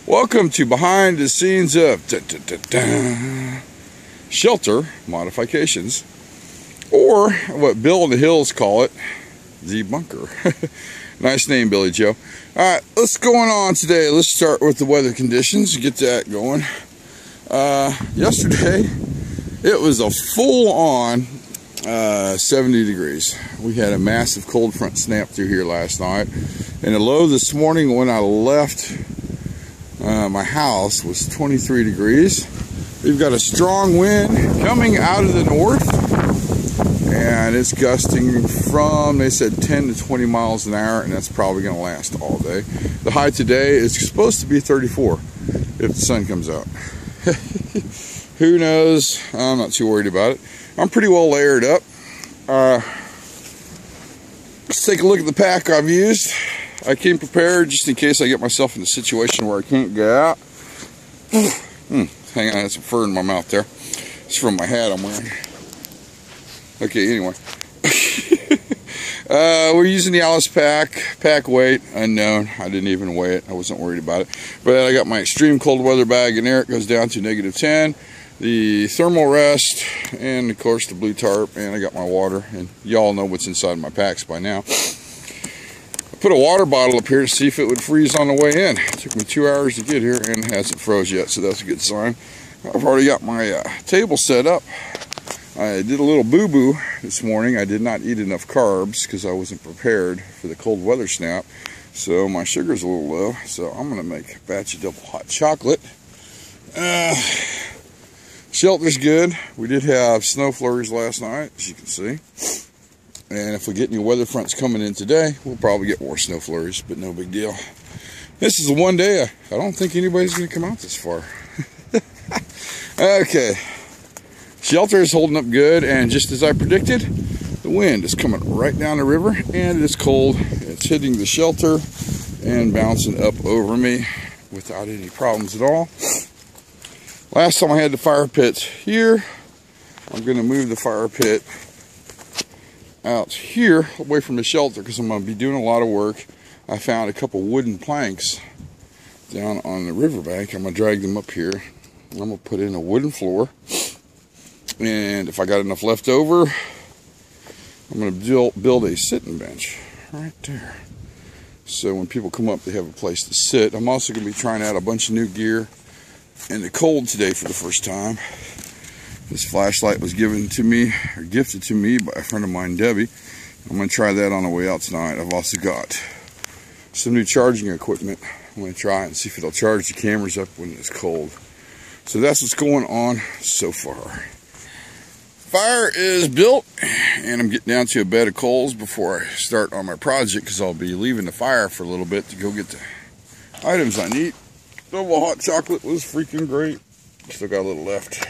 Welcome to behind the scenes of shelter modifications, or what Bill in the Hills call it, the bunker. Nice name, Billy Joe. Alright, what's going on today? Let's start with the weather conditions, get that going. Yesterday, it was a full-on 70 degrees. We had a massive cold front snap through here last night, and the low this morning when I left my house was 23 degrees. We've got a strong wind coming out of the north, and it's gusting from, they said, 10 to 20 miles an hour, and that's probably going to last all day. The high today is supposed to be 34 if the sun comes out. Who knows? I'm not too worried about it. I'm pretty well layered up. Let's take a look at the pack I've used. I came prepared just in case I get myself in a situation where I can't get out. Hang on, I had some fur in my mouth there. It's from my hat I'm wearing. Okay, anyway. We're using the Alice pack. Pack weight, unknown. I didn't even weigh it. I wasn't worried about it. But I got my extreme cold weather bag in there. It goes down to -10. The thermal rest, and of course the blue tarp, and I got my water. And y'all know what's inside my packs by now. Put a water bottle up here to see if it would freeze on the way in. It took me 2 hours to get here and it hasn't froze yet, so that's a good sign. I've already got my table set up. I did a little boo-boo this morning. I did not eat enough carbs because I wasn't prepared for the cold weather snap. So my sugar's a little low, so I'm going to make a batch of double hot chocolate. Shelter's good. We did have snow flurries last night, as you can see. And if we get any weather fronts coming in today, we'll probably get more snow flurries, but no big deal. This is the one day I don't think anybody's going to come out this far. Okay. Shelter is holding up good, and just as I predicted, the wind is coming right down the river, and it is cold. It's hitting the shelter and bouncing up over me without any problems at all. Last time I had the fire pits here. I'm going to move the fire pit out here away from the shelter because I'm going to be doing a lot of work. I found a couple wooden planks down on the riverbank. I'm going to drag them up here. I'm going to put in a wooden floor, and if I got enough left over, I'm going to build a sitting bench right there, so when people come up they have a place to sit. I'm also going to be trying out a bunch of new gear in the cold today for the first time. This flashlight was given to me, or gifted to me, by a friend of mine, Debbie. I'm going to try that on the way out tonight. I've also got some new charging equipment. I'm going to try and see if it'll charge the cameras up when it's cold. So that's what's going on so far. Fire is built, and I'm getting down to a bed of coals before I start on my project, because I'll be leaving the fire for a little bit to go get the items I need. Double hot chocolate was freaking great. Still got a little left.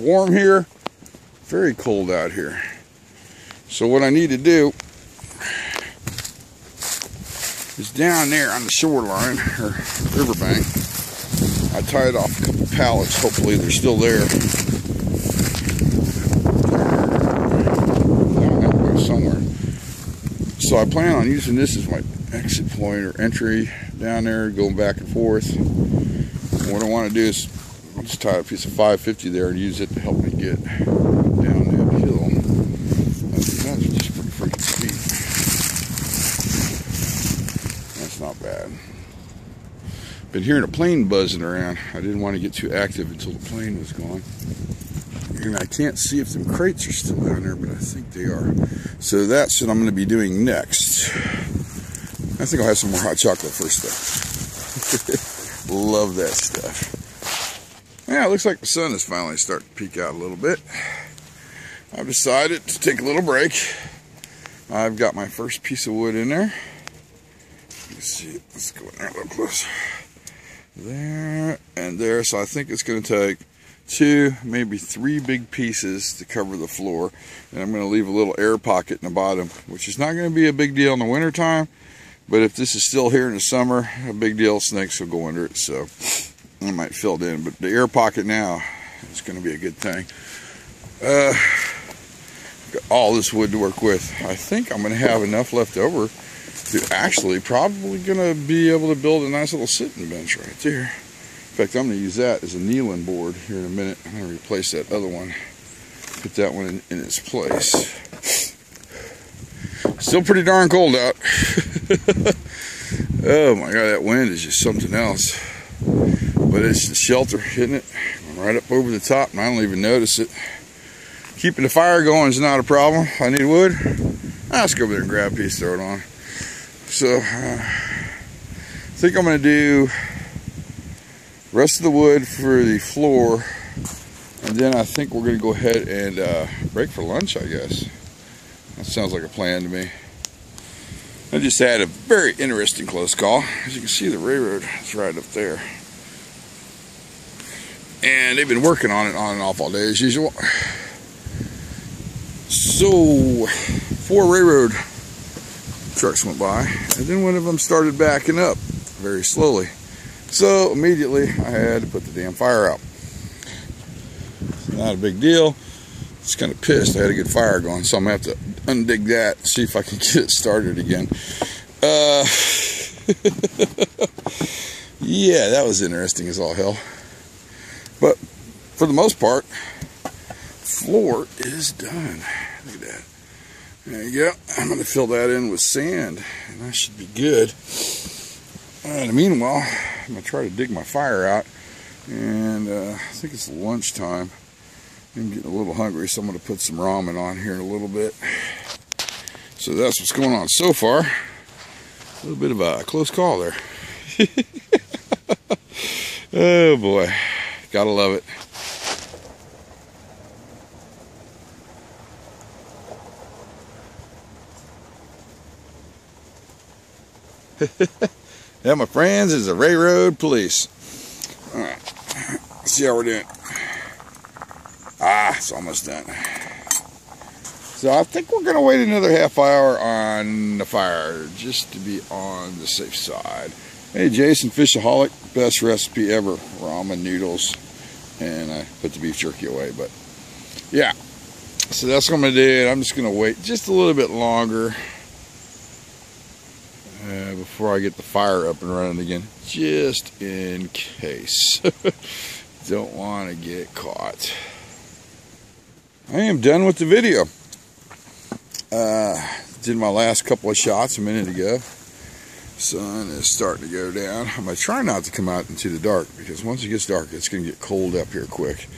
Warm here, very cold out here. So what I need to do is down there on the shoreline, or riverbank, I tied off a couple pallets. Hopefully they're still there. Down that way somewhere. So I plan on using this as my exit point or entry down there, going back and forth. And what I want to do is I'll just tie a piece of 550 there and use it to help me get down that hill. That's just pretty freaking steep. That's not bad. Been hearing a plane buzzing around. I didn't want to get too active until the plane was gone. And I can't see if them crates are still down there, but I think they are. So that's what I'm going to be doing next. I think I'll have some more hot chocolate first, though. Love that stuff. Yeah, it looks like the sun is finally starting to peek out a little bit. I've decided to take a little break. I've got my first piece of wood in there. Let's see, let's go in there a little closer. There and there. So I think it's going to take 2, maybe 3 big pieces to cover the floor. And I'm going to leave a little air pocket in the bottom, which is not going to be a big deal in the winter time. But if this is still here in the summer, a big deal. Snakes will go under it. So I might fill it in, but the air pocket now is going to be a good thing. Got all this wood to work with. I think I'm going to have enough left over You're actually probably gonna be able to build a nice little sitting bench right there. In fact, I'm gonna use that as a kneeling board here in a minute. I'm gonna replace that other one, put that one in its place. Still pretty darn cold out. Oh my God, that wind is just something else. But it's the shelter hitting it right up over the top, and I don't even notice it. Keeping the fire going is not a problem. If I need wood, let's go over there and grab a piece, throw it on. So, I think I'm going to do the rest of the wood for the floor, and then I think we're going to go ahead and break for lunch, I guess. That sounds like a plan to me. I just had a very interesting close call. As you can see, the railroad is right up there. And they've been working on it on and off all day as usual. So, 4 railroad trucks went by, and then one of them started backing up very slowly. So immediately I had to put the damn fire out. Not a big deal. Just kind of pissed. I had a good fire going, so I'm gonna have to undig that, see if I can get it started again. Yeah, that was interesting as all hell. But for the most part, floor is done. Look at that. There you go. I'm going to fill that in with sand, and that should be good. In the meanwhile, I'm going to try to dig my fire out, and I think it's lunchtime. I'm getting a little hungry, so I'm going to put some ramen on here in a little bit. So that's what's going on so far. A little bit of a close call there. Oh boy, gotta love it. That, my friends, is the railroad police. Alright, let's see how we're doing. It's almost done. So I think we're going to wait another half hour on the fire, just to be on the safe side. Hey, Jason Fishaholic, best recipe ever. Ramen noodles, and I put the beef jerky away, but yeah. So that's what I'm going to do. I'm just going to wait just a little bit longer before I get the fire up and running again, just in case. Don't want to get caught. I am done with the video. Did my last couple of shots a minute ago. Sun is starting to go down. I'm going to try not to come out into the dark, because once it gets dark, it's going to get cold up here quick.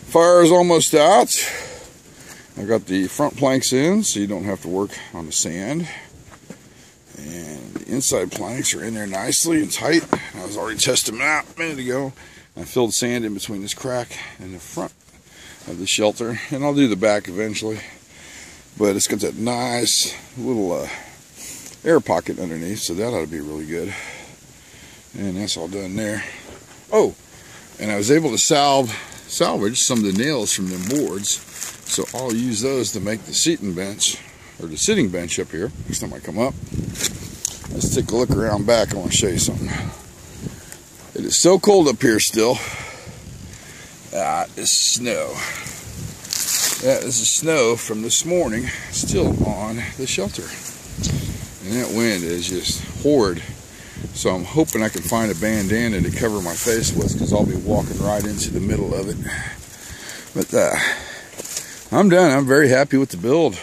Fire is almost out. I've got the front planks in, so you don't have to work on the sand. And the inside planks are in there nicely and tight. I was already testing them out a minute ago. I filled sand in between this crack and the front of the shelter, and I'll do the back eventually. But it's got that nice little air pocket underneath, so that ought to be really good. And that's all done there. Oh, and I was able to salvage some of the nails from them boards, so I'll use those to make the seating bench, or the sitting bench up here next time I come up. Let's take a look around back. I want to show you something. It is so cold up here still. That is snow. That is the snow from this morning still on the shelter. And that wind is just horrid. So I'm hoping I can find a bandana to cover my face with, because I'll be walking right into the middle of it. But I'm done. I'm very happy with the build.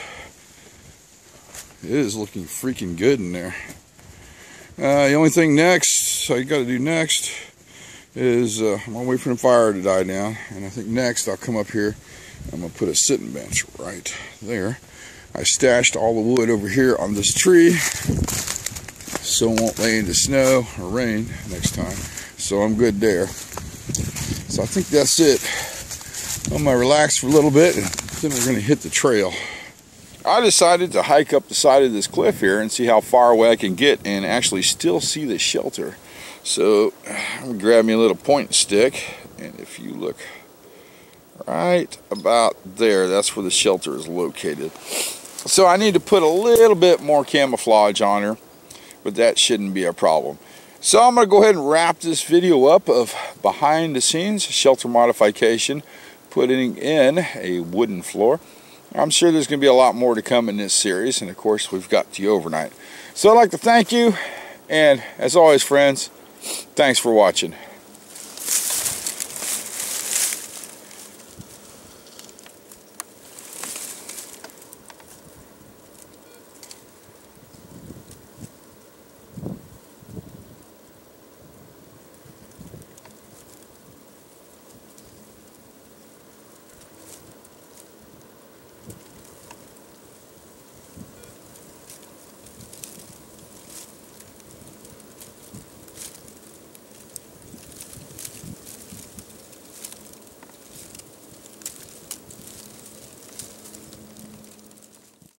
It is looking freaking good in there. The only thing next, I got to do next, is I'm going to wait for the fire to die down. And I think next I'll come up here. I'm going to put a sitting bench right there. I stashed all the wood over here on this tree, so it won't lay into snow or rain next time. So I'm good there. So I think that's it. I'm going to relax for a little bit, and then we're going to hit the trail. I decided to hike up the side of this cliff here and see how far away I can get and actually still see the shelter. So I'm going to grab me a little pointing stick, and if you look right about there, that's where the shelter is located. So I need to put a little bit more camouflage on her, but that shouldn't be a problem. So I'm going to go ahead and wrap this video up of behind the scenes shelter modification, putting in a wooden floor. I'm sure there's going to be a lot more to come in this series, and of course we've got the overnight. So I'd like to thank you, and as always friends, thanks for watching.